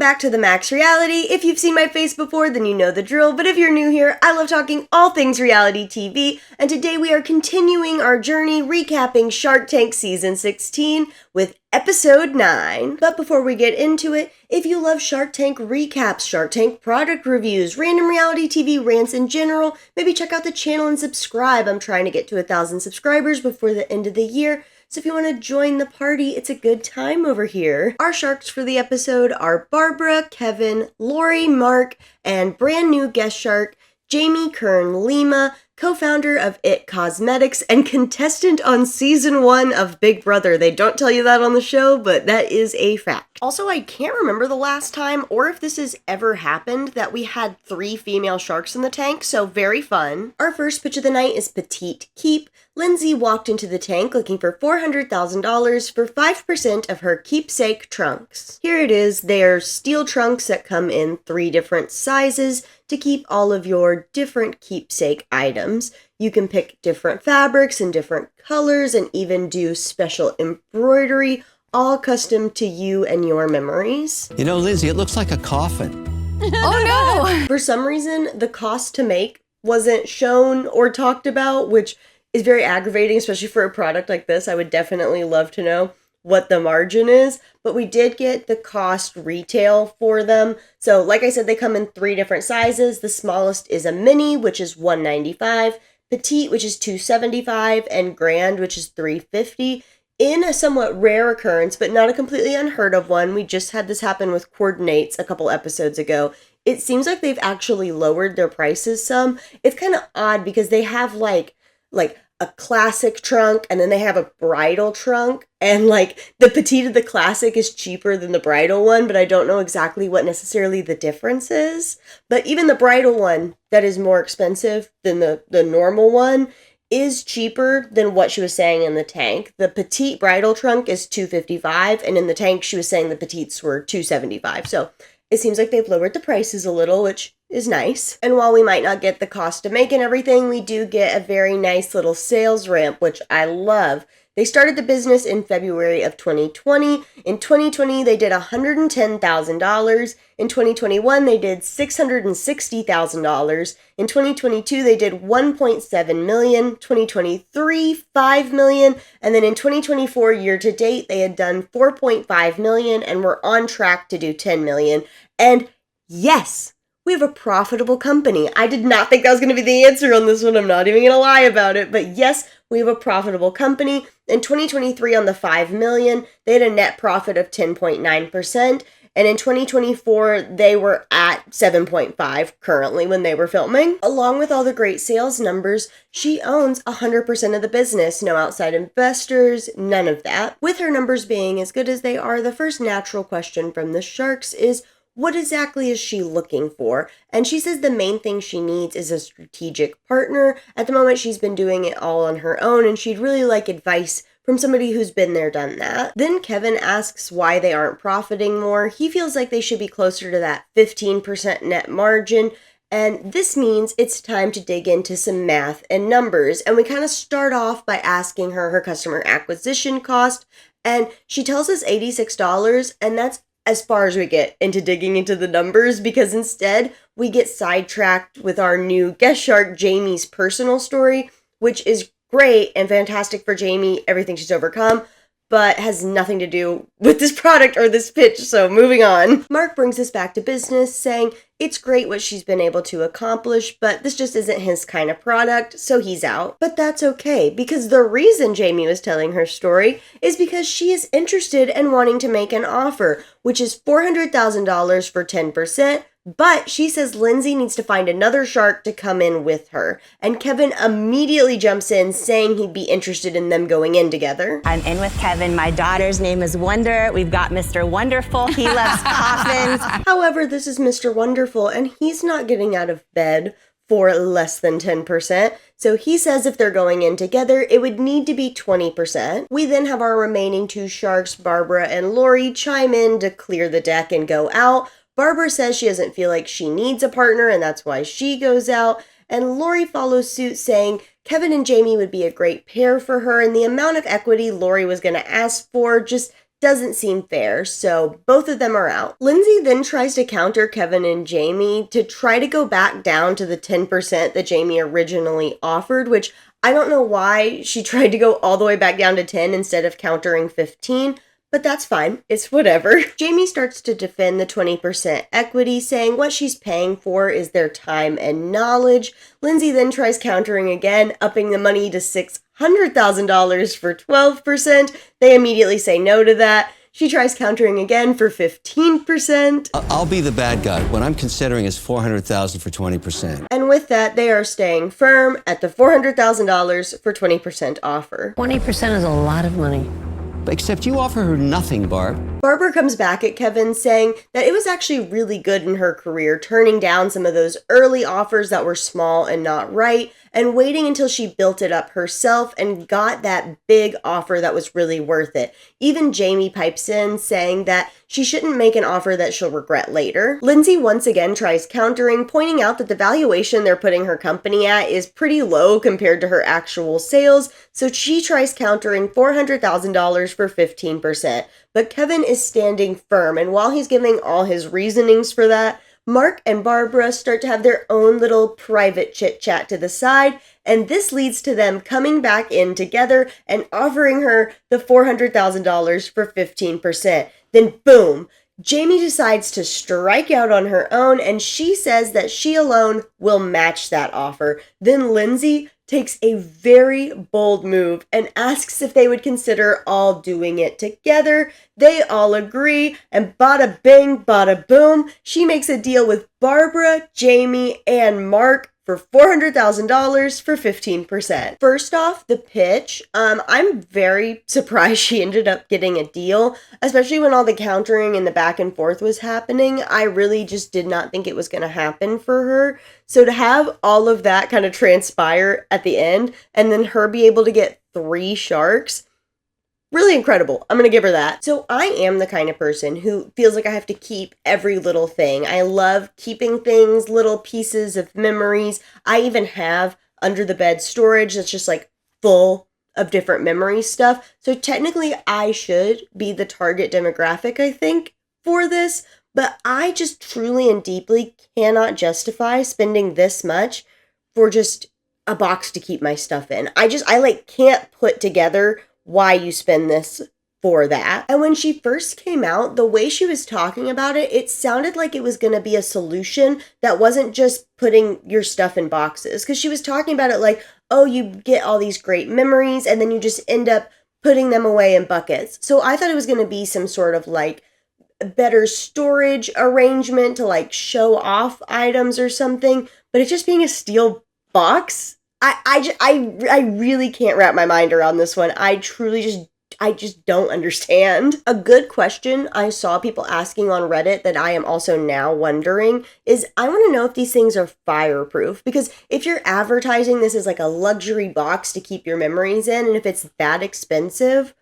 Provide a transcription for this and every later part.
back to the Max Reality. If you've seen my face before, then you know the drill, but if you're new here, I love talking all things reality TV, and today we are continuing our journey recapping Shark Tank Season 16 with Episode 9. But before we get into it, if you love Shark Tank recaps, Shark Tank product reviews, random reality TV rants in general, maybe check out the channel and subscribe. I'm trying to get to 1,000 subscribers before the end of the year. So if you want to join the party, it's a good time over here. Our sharks for the episode are Barbara, Kevin, Lori, Mark, and brand new guest shark, Jamie Kern Lima, co-founder of IT Cosmetics and contestant on Season 1 of Big Brother. They don't tell you that on the show, but that is a fact. Also, I can't remember the last time, or if this has ever happened, that we had 3 female sharks in the tank, so very fun. Our first pitch of the night is Petite Keep. Lindsay walked into the tank looking for $400,000 for 5% of her keepsake trunks. Here it is. They are steel trunks that come in 3 different sizes to keep all of your different keepsake items. You can pick different fabrics and different colors and even do special embroidery, all custom to you and your memories. You know, Lizzie, it looks like a coffin. Oh no! For some reason, the cost to make wasn't shown or talked about, which is very aggravating, especially for a product like this. I would definitely love to know what the margin is, but we did get the cost retail for them. So like I said, they come in 3 different sizes. The smallest is a mini, which is $195, petite, which is $275, and grand, which is $350. In a somewhat rare occurrence, but not a completely unheard of one, we just had this happen with Coordinates a couple episodes ago. It seems like they've actually lowered their prices some. It's kind of odd because they have like a classic trunk, and then they have a bridal trunk, and like the petite of the classic is cheaper than the bridal one, but I don't know exactly what necessarily the difference is. But even the bridal one that is more expensive than the normal one is cheaper than what she was saying in the tank. The petite bridal trunk is $255, and in the tank she was saying the petites were $275. So it seems like they've lowered the prices a little, which is nice. And while we might not get the cost to make and everything, we do get a very nice little sales ramp, which I love. They started the business in February of 2020. In 2020, they did $110,000. In 2021, they did $660,000. In 2022, they did $1.7 million. 2023, $5 million. And then in 2024, year to date, they had done $4.5 million and were on track to do $10 million. And yes, we have a profitable company. I did not think that was going to be the answer on this one. I'm not even going to lie about it. But yes, we have a profitable company. In 2023, on the $5 million, they had a net profit of 10.9%. And in 2024, they were at 7.5 currently when they were filming. Along with all the great sales numbers, she owns 100% of the business. No outside investors, none of that. With her numbers being as good as they are, the first natural question from the sharks is, what exactly is she looking for? And she says the main thing she needs is a strategic partner. At the moment, she's been doing it all on her own, and she'd really like advice from somebody who's been there, done that. Then Kevin asks why they aren't profiting more. He feels like they should be closer to that 15% net margin. And this means it's time to dig into some math and numbers. And we kind of start off by asking her customer acquisition cost. And she tells us $86, and that's as far as we get into digging into the numbers, because instead we get sidetracked with our new guest shark, Jamie's personal story, which is great and fantastic for Jamie, everything she's overcome, but has nothing to do with this product or this pitch, so moving on. Mark brings us back to business, saying it's great what she's been able to accomplish, but this just isn't his kind of product, so he's out. But that's okay, because the reason Jamie was telling her story is because she is interested in wanting to make an offer, which is $400,000 for 10%, but she says Lindsay needs to find another shark to come in with her. And Kevin immediately jumps in, saying he'd be interested in them going in together. I'm in with Kevin. My daughter's name is Wonder. We've got Mr. Wonderful. He loves coffins. However, this is Mr. Wonderful, and he's not getting out of bed for less than 10%. So he says if they're going in together, it would need to be 20%. We then have our remaining 2 sharks, Barbara and Lori, chime in to clear the deck and go out. Barbara says she doesn't feel like she needs a partner, and that's why she goes out. And Lori follows suit, saying Kevin and Jamie would be a great pair for her, and the amount of equity Lori was going to ask for just doesn't seem fair, so both of them are out. Lindsay then tries to counter Kevin and Jamie to try to go back down to the 10% that Jamie originally offered, which I don't know why she tried to go all the way back down to 10 instead of countering 15, but that's fine. It's whatever. Jamie starts to defend the 20% equity, saying what she's paying for is their time and knowledge. Lindsay then tries countering again, upping the money to $600,000 for 12%. They immediately say no to that. She tries countering again for 15%. I'll be the bad guy. What I'm considering is $400,000 for 20%. And with that, they are staying firm at the $400,000 for 20% offer. 20% is a lot of money. Except you offer her nothing, Barb. Barbara comes back at Kevin saying that it was actually really good in her career, turning down some of those early offers that were small and not right, and waiting until she built it up herself and got that big offer that was really worth it. Even Jamie pipes in saying that she shouldn't make an offer that she'll regret later. Lindsay once again tries countering, pointing out that the valuation they're putting her company at is pretty low compared to her actual sales, so she tries countering $400,000 for 15%. But Kevin is standing firm, and while he's giving all his reasonings for that, Mark and Barbara start to have their own little private chit-chat to the side, and this leads to them coming back in together and offering her the $400,000 for 15%. Then boom, Jamie decides to strike out on her own, and she says that she alone will match that offer. Then Lindsay takes a very bold move and asks if they would consider all doing it together. They all agree, and bada bing, bada boom, she makes a deal with Barbara, Jamie, and Mark for $400,000 for 15%. First off, the pitch. I'm very surprised she ended up getting a deal, especially when all the countering and the back and forth was happening. I really just did not think it was going to happen for her. So to have all of that kind of transpire at the end, and then her be able to get 3 sharks, really incredible. I'm going to give her that. So I am the kind of person who feels like I have to keep every little thing. I love keeping things, little pieces of memories. I even have under the bed storage that's just like full of different memory stuff. So technically I should be the target demographic, I think, for this. But I just truly and deeply cannot justify spending this much for just a box to keep my stuff in. I can't put together why you spend this for that. And when she first came out, the way she was talking about it, it sounded like it was going to be a solution that wasn't just putting your stuff in boxes. Because she was talking about it like, oh, you get all these great memories and then you just end up putting them away in buckets. So I thought it was going to be some sort of like better storage arrangement to like show off items or something, but it's just being a steel box. I really can't wrap my mind around this one. I just don't understand. A good question I saw people asking on Reddit that I am also now wondering is, I want to know if these things are fireproof, because if you're advertising this as like a luxury box to keep your memories in, and if it's that expensive,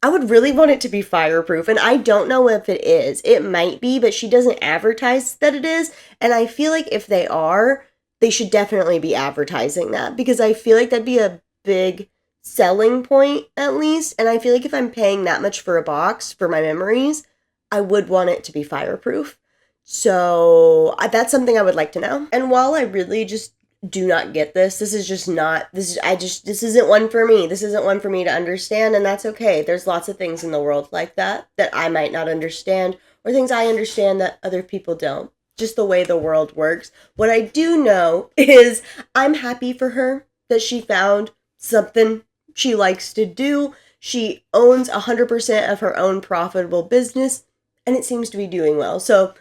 I would really want it to be fireproof, and I don't know if it is. It might be, but she doesn't advertise that it is, and I feel like if they are, they should definitely be advertising that, because I feel like that'd be a big selling point at least. And I feel like if I'm paying that much for a box for my memories, I would want it to be fireproof. So that's something I would like to know. And while I really just do not get this isn't one for me. This isn't one for me to understand, and that's okay. There's lots of things in the world like that I might not understand, or things I understand that other people don't. Just the way the world works. What I do know is I'm happy for her that she found something she likes to do. She owns 100% of her own profitable business, and it seems to be doing well. So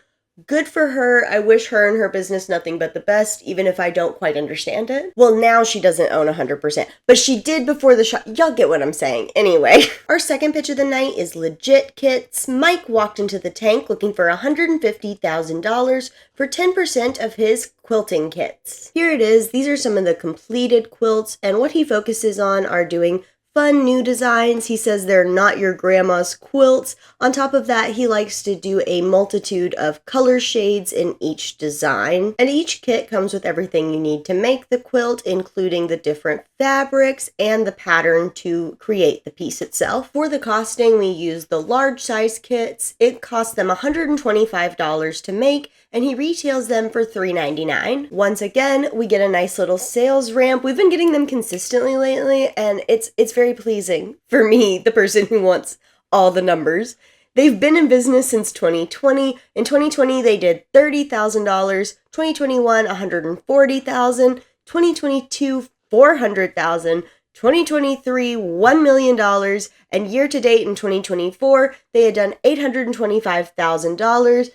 good for her. I wish her and her business nothing but the best, even if I don't quite understand it. Well, now she doesn't own 100%, but she did before the shop. Y'all get what I'm saying. Anyway, our second pitch of the night is Legit Kits. Mike walked into the tank looking for $150,000 for 10% of his quilting kits. Here it is. These are some of the completed quilts, and what he focuses on are doing fun new designs. He says they're not your grandma's quilts. On top of that, he likes to do a multitude of color shades in each design. And each kit comes with everything you need to make the quilt, including the different fabrics and the pattern to create the piece itself. For the costing, we used the large size kits. It cost them $125 to make, and he retails them for $3.99. Once again, we get a nice little sales ramp. We've been getting them consistently lately, and it's very pleasing for me, the person who wants all the numbers. They've been in business since 2020. In 2020, they did $30,000. 2021, $140,000. 2022, $400,000. 2023, $1 million. And year to date in 2024, they had done $825,000.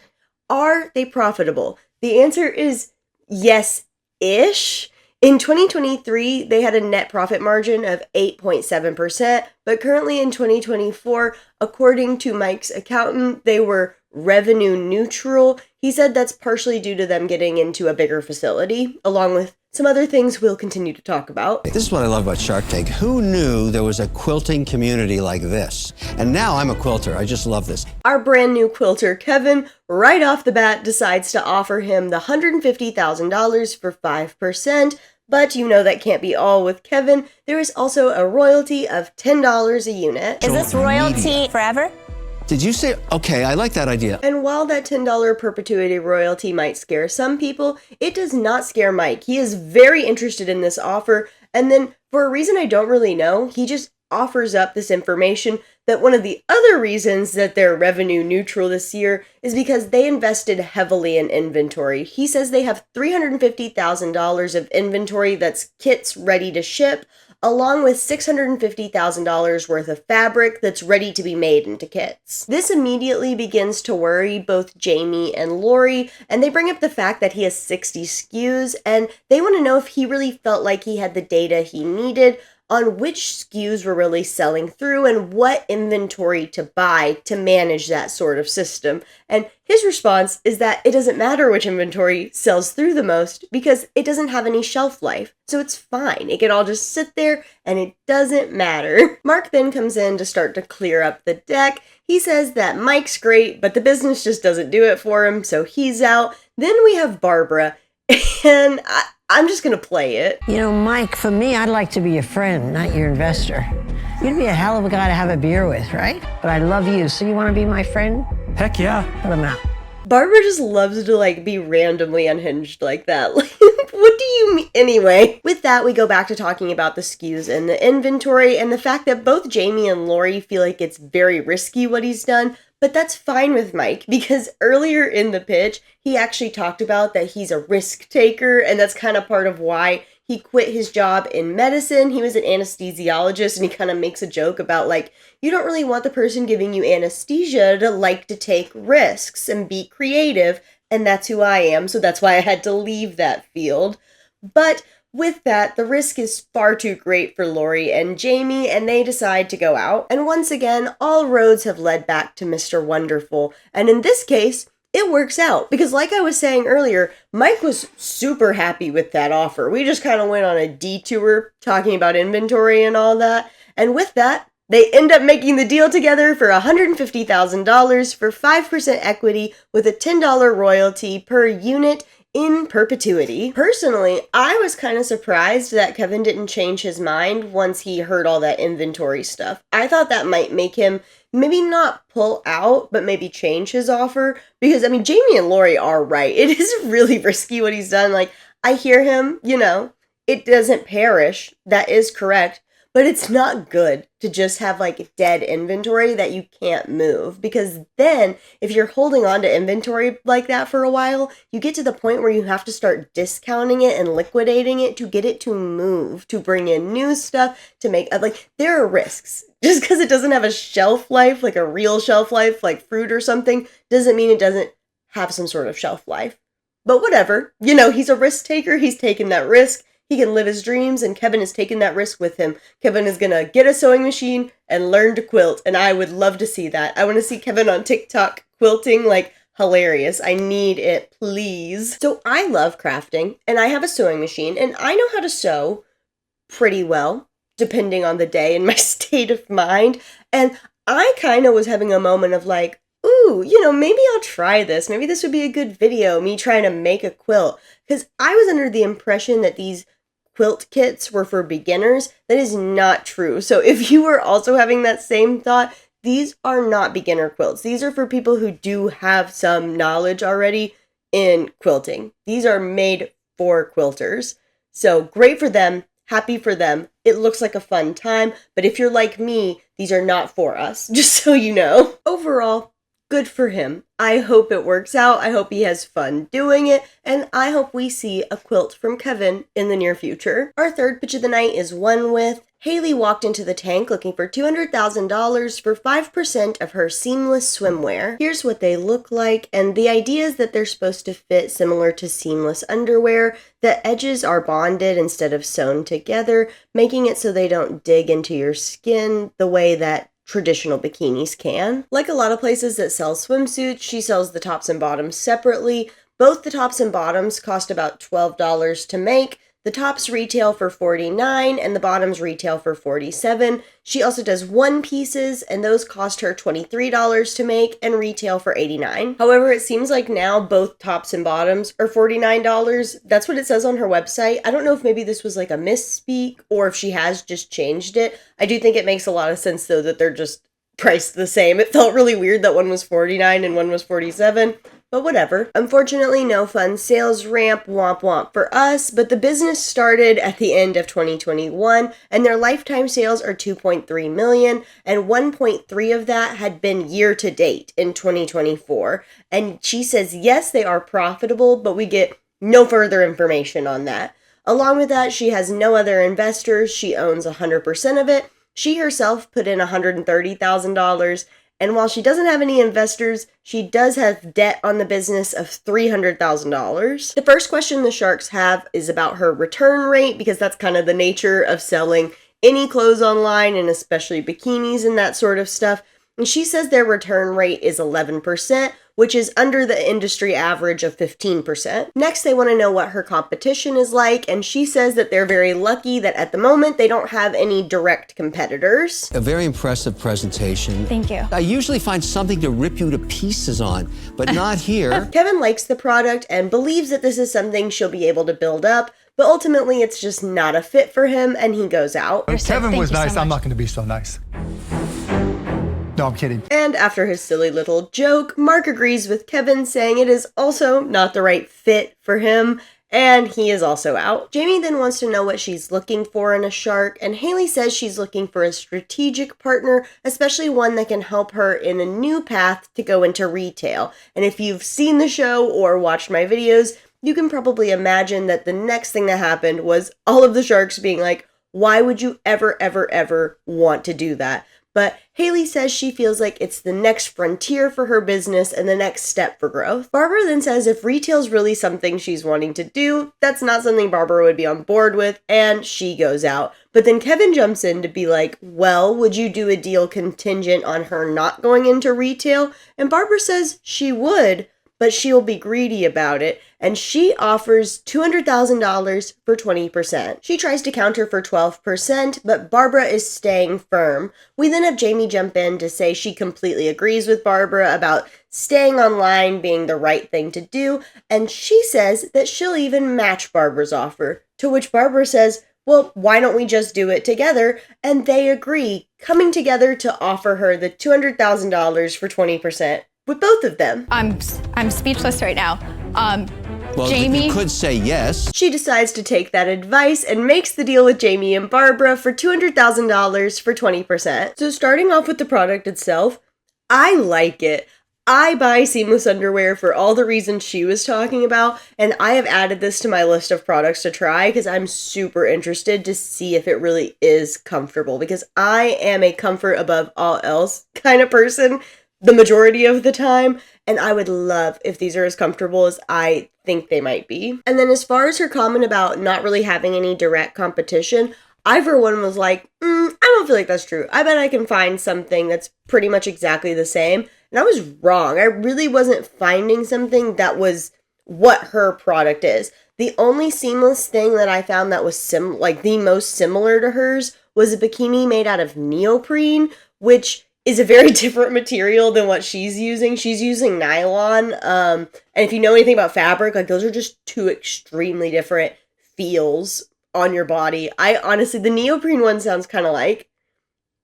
Are they profitable? The answer is yes-ish. In 2023, they had a net profit margin of 8.7%, but currently in 2024, according to Mike's accountant, they were revenue neutral. He said that's partially due to them getting into a bigger facility, along with some other things we'll continue to talk about. This is what I love about Shark Tank. Who knew there was a quilting community like this? And now I'm a quilter. I just love this. Our brand new quilter, Kevin, right off the bat decides to offer him the $150,000 for 5%. But you know that can't be all with Kevin. There is also a royalty of $10 a unit. Is this royalty forever? Did you say, okay, I like that idea. And while that $10 perpetuity royalty might scare some people, it does not scare Mike. He is very interested in this offer. And then for a reason I don't really know, he just offers up this information that one of the other reasons that they're revenue neutral this year is because they invested heavily in inventory. He says they have $350,000 of inventory that's kits ready to ship, along with $650,000 worth of fabric that's ready to be made into kits. This immediately begins to worry both Jamie and Lori, and they bring up the fact that he has 60 SKUs, and they want to know if he really felt like he had the data he needed on which SKUs were really selling through and what inventory to buy to manage that sort of system. And his response is that it doesn't matter which inventory sells through the most because it doesn't have any shelf life. So it's fine. It can all just sit there and it doesn't matter. Mark then comes in to start to clear up the deck. He says that Mike's great, but the business just doesn't do it for him, so he's out. Then we have Barbara, and I'm just going to play it. You know, Mike, for me, I'd like to be your friend, not your investor. You'd be a hell of a guy to have a beer with, right? But I love you, so you want to be my friend? Heck yeah. Put him out. Barbara just loves to, be randomly unhinged like that. What do you mean? Anyway, with that, we go back to talking about the SKUs and the inventory and the fact that both Jamie and Lori feel like it's very risky what he's done, but that's fine with Mike because earlier in the pitch, he actually talked about that he's a risk taker, and that's kind of part of why he quit his job in medicine. He was an anesthesiologist, and he kind of makes a joke about, you don't really want the person giving you anesthesia to like to take risks and be creative, and that's who I am, so that's why I had to leave that field. But with that, the risk is far too great for Lori and Jamie, and they decide to go out. And once again, all roads have led back to Mr. Wonderful. And in this case, it works out. Because like I was saying earlier, Mike was super happy with that offer. We just kind of went on a detour talking about inventory and all that. And with that, they end up making the deal together for $150,000 for 5% equity with a $10 royalty per unit in perpetuity. Personally, I was kind of surprised that Kevin didn't change his mind once he heard all that inventory stuff. I thought that might make him maybe not pull out, but maybe change his offer. Because, Jamie and Lori are right. It is really risky what he's done. I hear him, it doesn't perish. That is correct. But it's not good to just have dead inventory that you can't move, because then if you're holding on to inventory like that for a while, you get to the point where you have to start discounting it and liquidating it to get it to move, to bring in new stuff, to make there are risks. Just because it doesn't have a shelf life, a real shelf life, like fruit or something, doesn't mean it doesn't have some sort of shelf life. But whatever, he's a risk taker. He's taken that risk. He can live his dreams, and Kevin is taking that risk with him. Kevin is going to get a sewing machine and learn to quilt, and I would love to see that. I want to see Kevin on TikTok quilting, hilarious. I need it, please. So I love crafting, and I have a sewing machine, and I know how to sew pretty well, depending on the day and my state of mind. And I kind of was having a moment of ooh, maybe I'll try this. Maybe this would be a good video, me trying to make a quilt. Because I was under the impression that these quilt kits were for beginners. That is not true. So if you are also having that same thought, these are not beginner quilts. These are for people who do have some knowledge already in quilting. These are made for quilters. So great for them. Happy for them. It looks like a fun time, but if you're like me, these are not for us, just so you know. Overall, good for him. I hope it works out. I hope he has fun doing it, and I hope we see a quilt from Kevin in the near future. Our third pitch of the night is One With. Haley walked into the tank looking for $200,000 for 5% of her seamless swimwear. Here's what they look like, and the idea is that they're supposed to fit similar to seamless underwear. The edges are bonded instead of sewn together, making it so they don't dig into your skin the way that traditional bikinis can. Like a lot of places that sell swimsuits, she sells the tops and bottoms separately. Both the tops and bottoms cost about $12 to make. The tops retail for $49 and the bottoms retail for $47. She also does one pieces, and those cost her $23 to make and retail for $89. However, it seems like now both tops and bottoms are $49. That's what it says on her website. I don't know if maybe this was like a misspeak or if she has just changed it. I do think it makes a lot of sense though that they're just priced the same. It felt really weird that one was $49 and one was $47. But whatever. Unfortunately, no fun sales ramp, womp womp for us, but the business started at the end of 2021, and their lifetime sales are $2.3 million, and 1.3 of that had been year to date in 2024. And she says, yes, they are profitable, but we get no further information on that. Along with that, she has no other investors. She owns 100% of it. She herself put in $130,000. And while she doesn't have any investors, she does have debt on the business of $300,000. The first question the Sharks have is about her return rate, because that's kind of the nature of selling any clothes online, and especially bikinis and that sort of stuff. And she says their return rate is 11%, which is under the industry average of 15%. Next, they want to know what her competition is like, and she says that they're very lucky that at the moment they don't have any direct competitors. A very impressive presentation. Thank you. I usually find something to rip you to pieces on, but not here. Kevin likes the product and believes that this is something she'll be able to build up, but ultimately it's just not a fit for him, and he goes out. Kevin was nice. So I'm not going to be so nice. No, I'm kidding. And after his silly little joke, Mark agrees with Kevin, saying it is also not the right fit for him, and he is also out. Jamie then wants to know what she's looking for in a shark, and Haley says she's looking for a strategic partner, especially one that can help her in a new path to go into retail. And if you've seen the show or watched my videos, you can probably imagine that the next thing that happened was all of the sharks being like, why would you ever want to do that? But Haley says she feels like it's the next frontier for her business and the next step for growth. Barbara then says if retail's really something she's wanting to do, that's not something Barbara would be on board with, and she goes out. But then Kevin jumps in to be like, well, would you do a deal contingent on her not going into retail? And Barbara says she would, but she'll be greedy about it, and she offers $200,000 for 20%. She tries to counter for 12%, but Barbara is staying firm. We then have Jamie jump in to say she completely agrees with Barbara about staying online being the right thing to do, and she says that she'll even match Barbara's offer, to which Barbara says, well, why don't we just do it together? And they agree, coming together to offer her the $200,000 for 20%. With both of them. I'm speechless right now. Well, Jamie, you could say yes. She decides to take that advice and makes the deal with Jamie and Barbara for $200,000 for 20%. So starting off with the product itself, I like it. I buy seamless underwear for all the reasons she was talking about, and I have added this to my list of products to try because I'm super interested to see if it really is comfortable, because I am a comfort above all else kind of person the majority of the time, and I would love if these are as comfortable as I think they might be. And then as far as her comment about not really having any direct competition, I for one was like, I don't feel like that's true. I bet I can find something that's pretty much exactly the same. And I was wrong. I really wasn't finding something that was what her product is. The only seamless thing that I found that was the most similar to hers was a bikini made out of neoprene, which is a very different material than what she's using. She's using nylon. And if you know anything about fabric, like those are just two extremely different feels on your body. I honestly, the neoprene one sounds kind of like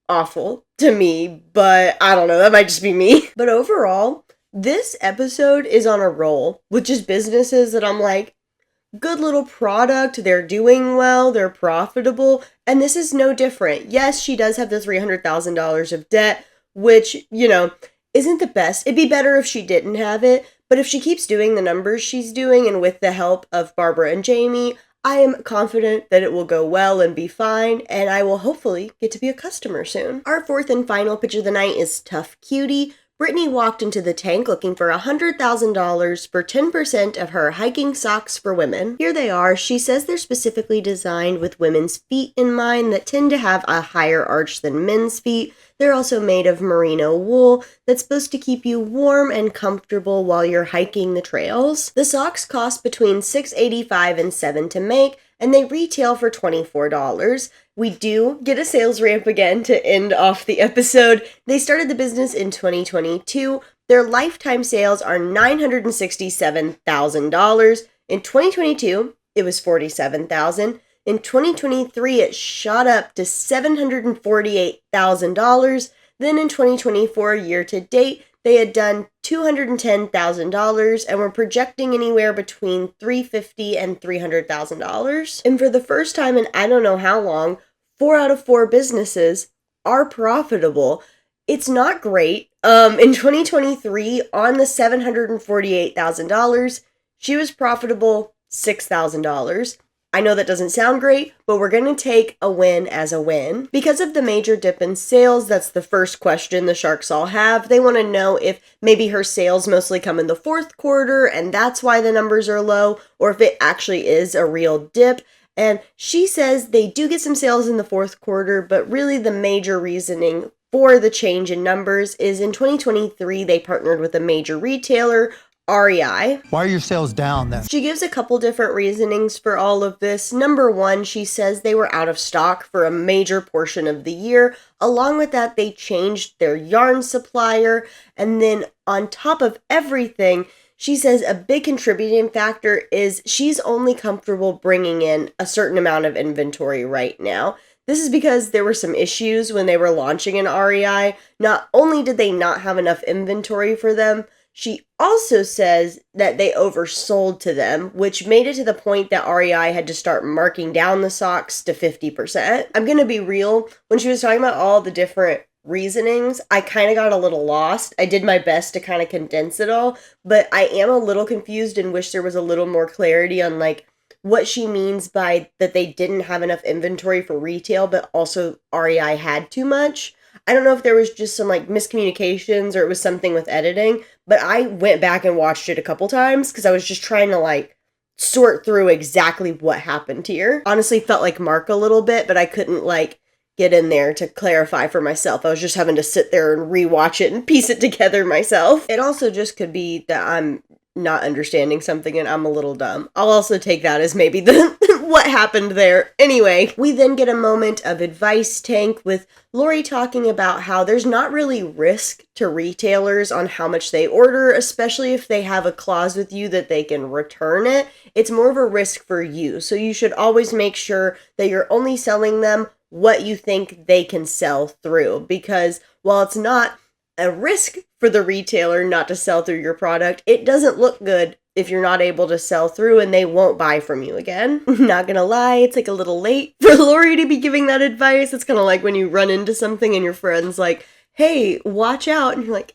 awful to me, but I don't know, that might just be me. But overall, this episode is on a roll with just businesses that I'm like, good little product, they're doing well, they're profitable, and this is no different. Yes, she does have the $300,000 of debt, which, you know, isn't the best. It'd be better if she didn't have it, but if she keeps doing the numbers she's doing, and with the help of Barbara and Jamie, I am confident that it will go well and be fine, and I will hopefully get to be a customer soon. Our fourth and final pitch of the night is ToughCutie. Brittany walked into the tank looking for $100,000 for 10% of her hiking socks for women. Here they are. She says they're specifically designed with women's feet in mind that tend to have a higher arch than men's feet. They're also made of merino wool that's supposed to keep you warm and comfortable while you're hiking the trails. The socks cost between $6.85 and $7 to make, and they retail for $24. We do get a sales ramp again to end off the episode. They started the business in 2022. Their lifetime sales are $967,000. In 2022, it was $47,000. In 2023, it shot up to $748,000. Then in 2024, year to date, they had done $210,000 and were projecting anywhere between $350,000 and $300,000. And for the first time in I don't know how long, 4 out of 4 businesses are profitable. It's not great. In 2023, on the $748,000, she was profitable $6,000. I know that doesn't sound great, but we're going to take a win as a win. Because of the major dip in sales, that's the first question the Sharks all have. They want to know if maybe her sales mostly come in the fourth quarter and that's why the numbers are low, or if it actually is a real dip. And she says they do get some sales in the fourth quarter, but really the major reasoning for the change in numbers is in 2023, they partnered with a major retailer, REI. Why are your sales down then? She gives a couple different reasonings for all of this. Number one, she says they were out of stock for a major portion of the year. Along with that, they changed their yarn supplier. And then on top of everything, she says a big contributing factor is she's only comfortable bringing in a certain amount of inventory right now. This is because there were some issues when they were launching an REI. Not only did they not have enough inventory for them, she also says that they oversold to them, which made it to the point that REI had to start marking down the socks to 50%. I'm going to be real. When she was talking about all the different reasonings, I kind of got a little lost. I did my best to kind of condense it all, but I am a little confused and wish there was a little more clarity on like what she means by that they didn't have enough inventory for retail, but also REI had too much. I don't know if there was just some like miscommunications or it was something with editing, but I went back and watched it a couple times because I was just trying to like sort through exactly what happened here. Honestly, felt like Mark a little bit, but I couldn't like get in there to clarify for myself. I was just having to sit there and rewatch it and piece it together myself. It also just could be that I'm not understanding something and I'm a little dumb. I'll also take that as maybe the what happened there. Anyway, we then get a moment of advice tank with Lori talking about how there's not really risk to retailers on how much they order, especially if they have a clause with you that they can return it. It's more of a risk for you. So you should always make sure that you're only selling them what you think they can sell through, because while it's not a risk for the retailer not to sell through your product, it doesn't look good if you're not able to sell through and they won't buy from you again. Not gonna lie, it's like a little late for Lori to be giving that advice. It's kind of like when you run into something and your friend's like, hey, watch out. And you're like,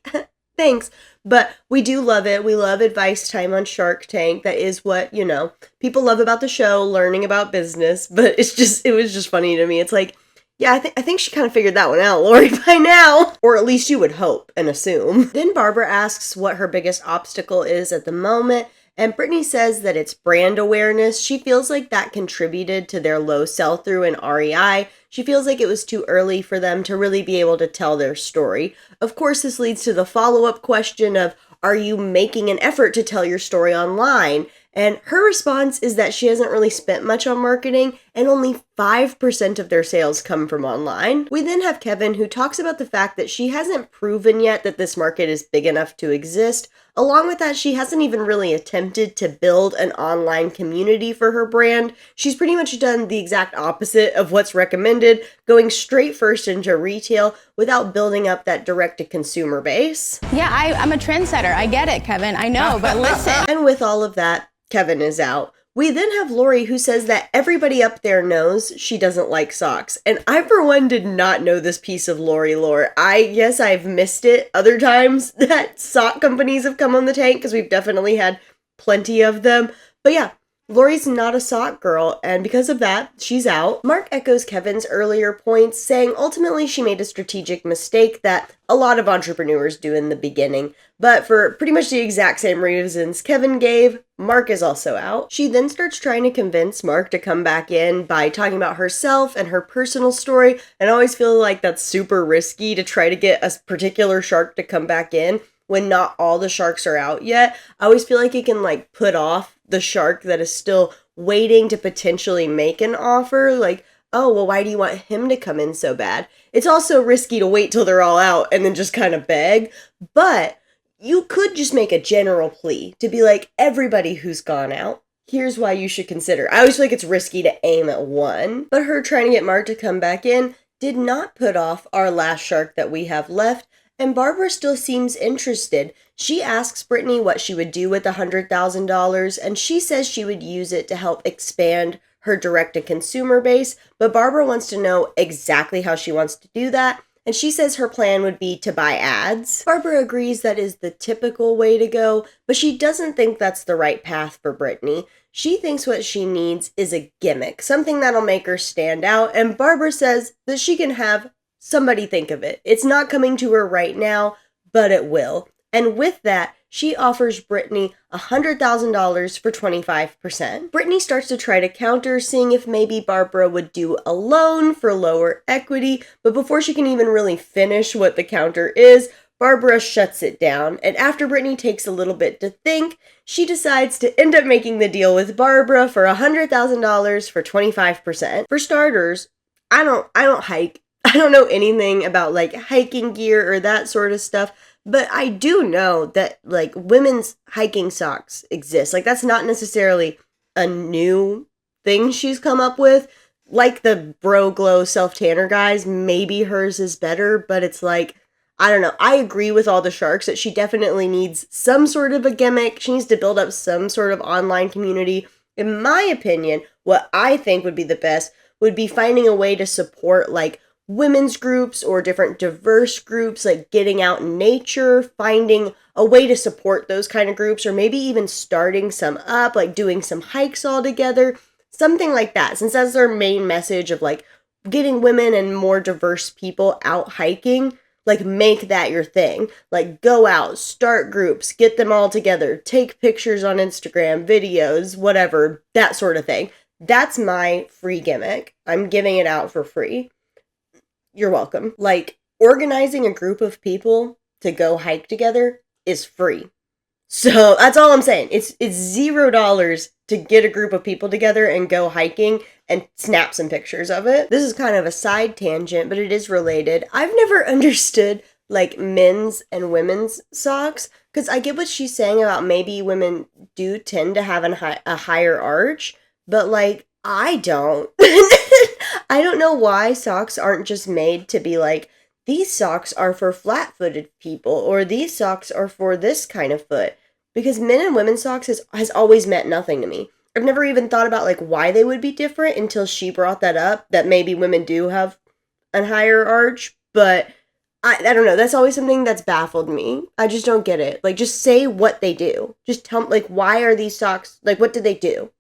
thanks. But we do love it. We love advice time on Shark Tank. That is what, you know, people love about the show, learning about business. But it was just funny to me. It's like, yeah, I think she kind of figured that one out, Lori, by now. Or at least you would hope and assume. Then Barbara asks what her biggest obstacle is at the moment, and Brittany says that it's brand awareness. She feels like that contributed to their low sell-through in REI. She feels like it was too early for them to really be able to tell their story. Of course, this leads to the follow-up question of, are you making an effort to tell your story online? And her response is that she hasn't really spent much on marketing and only 5% of their sales come from online. We then have Kevin, who talks about the fact that she hasn't proven yet that this market is big enough to exist. Along with that, she hasn't even really attempted to build an online community for her brand. She's pretty much done the exact opposite of what's recommended, going straight first into retail without building up that direct-to-consumer base. Yeah, I'm a trendsetter. I get it, Kevin. I know, but listen. And with all of that, Kevin is out. We then have Lori, who says that everybody up there knows she doesn't like socks. And I, for one, did not know this piece of Lori lore. I guess I've missed it other times that sock companies have come on the tank, because we've definitely had plenty of them. But yeah, Lori's not a sock girl, and because of that, she's out. Mark echoes Kevin's earlier points, saying ultimately she made a strategic mistake that a lot of entrepreneurs do in the beginning. But for pretty much the exact same reasons Kevin gave, Mark is also out. She then starts trying to convince Mark to come back in by talking about herself and her personal story, and I always feel like that's super risky to try to get a particular shark to come back in when not all the sharks are out yet. I always feel like it can like put off the shark that is still waiting to potentially make an offer. Like, oh, well, why do you want him to come in so bad? It's also risky to wait till they're all out and then just kind of beg. But you could just make a general plea to be like, everybody who's gone out, here's why you should consider. I always feel like it's risky to aim at one. But her trying to get Mark to come back in did not put off our last shark that we have left. And Barbara still seems interested. She asks Brittany what she would do with $100,000, and she says she would use it to help expand her direct-to-consumer base, but Barbara wants to know exactly how she wants to do that, and she says her plan would be to buy ads. Barbara agrees that is the typical way to go, but she doesn't think that's the right path for Brittany. She thinks what she needs is a gimmick, something that'll make her stand out, and Barbara says that she can have somebody think of it. It's not coming to her right now, but it will. And with that, she offers Brittany $100,000 for 25%. Brittany starts to try to counter, seeing if maybe Barbara would do a loan for lower equity, but before she can even really finish what the counter is, Barbara shuts it down, and after Brittany takes a little bit to think, she decides to end up making the deal with Barbara for $100,000 for 25%. For starters, I don't hike. I don't know anything about like hiking gear or that sort of stuff, but I do know that like women's hiking socks exist. Like that's not necessarily a new thing she's come up with. Like the Bro Glow self-tanner guys, maybe hers is better, but it's like, I don't know. I agree with all the sharks that she definitely needs some sort of a gimmick. She needs to build up some sort of online community. In my opinion, what I think would be the best would be finding a way to support like women's groups or different diverse groups, like getting out in nature, finding a way to support those kind of groups, or maybe even starting some up, like doing some hikes all together, something like that, since that's their main message of like getting women and more diverse people out hiking. Like make that your thing. Like go out, start groups, get them all together, take pictures on Instagram, videos, whatever, that sort of thing. That's my free gimmick. I'm giving it out for free. You're welcome. Like, organizing a group of people to go hike together is free. So that's all I'm saying. It's $0 to get a group of people together and go hiking and snap some pictures of it. This is kind of a side tangent, but it is related. I've never understood like men's and women's socks, because I get what she's saying about maybe women do tend to have a higher arch, but like I don't. I don't know why socks aren't just made to be like, these socks are for flat-footed people, or these socks are for this kind of foot. Because men and women's socks has always meant nothing to me. I've never even thought about like why they would be different until she brought that up, that maybe women do have a higher arch, but I don't know. That's always something that's baffled me. I just don't get it. Like, just say what they do. Just tell me, like, why are these socks, like, what did they do?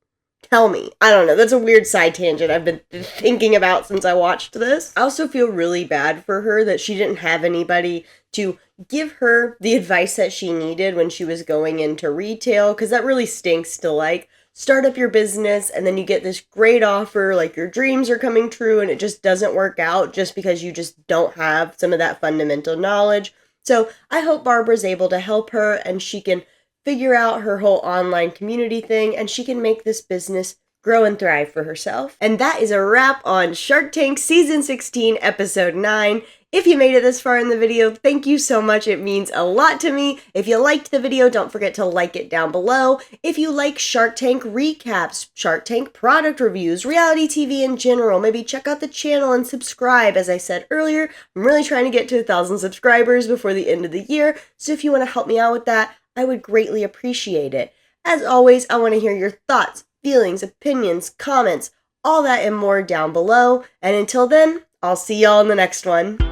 Tell me. I don't know. That's a weird side tangent I've been thinking about since I watched this. I also feel really bad for her that she didn't have anybody to give her the advice that she needed when she was going into retail, because that really stinks to, like, start up your business and then you get this great offer, like your dreams are coming true, and it just doesn't work out just because you just don't have some of that fundamental knowledge. So I hope Barbara's able to help her and she can figure out her whole online community thing, and she can make this business grow and thrive for herself. And that is a wrap on Shark Tank Season 16, Episode 9. If you made it this far in the video, thank you so much. It means a lot to me. If you liked the video, don't forget to like it down below. If you like Shark Tank recaps, Shark Tank product reviews, reality TV in general, maybe check out the channel and subscribe. As I said earlier, I'm really trying to get to 1,000 subscribers before the end of the year. So if you want to help me out with that, I would greatly appreciate it. As always, I want to hear your thoughts, feelings, opinions, comments, all that and more down below. And until then, I'll see y'all in the next one.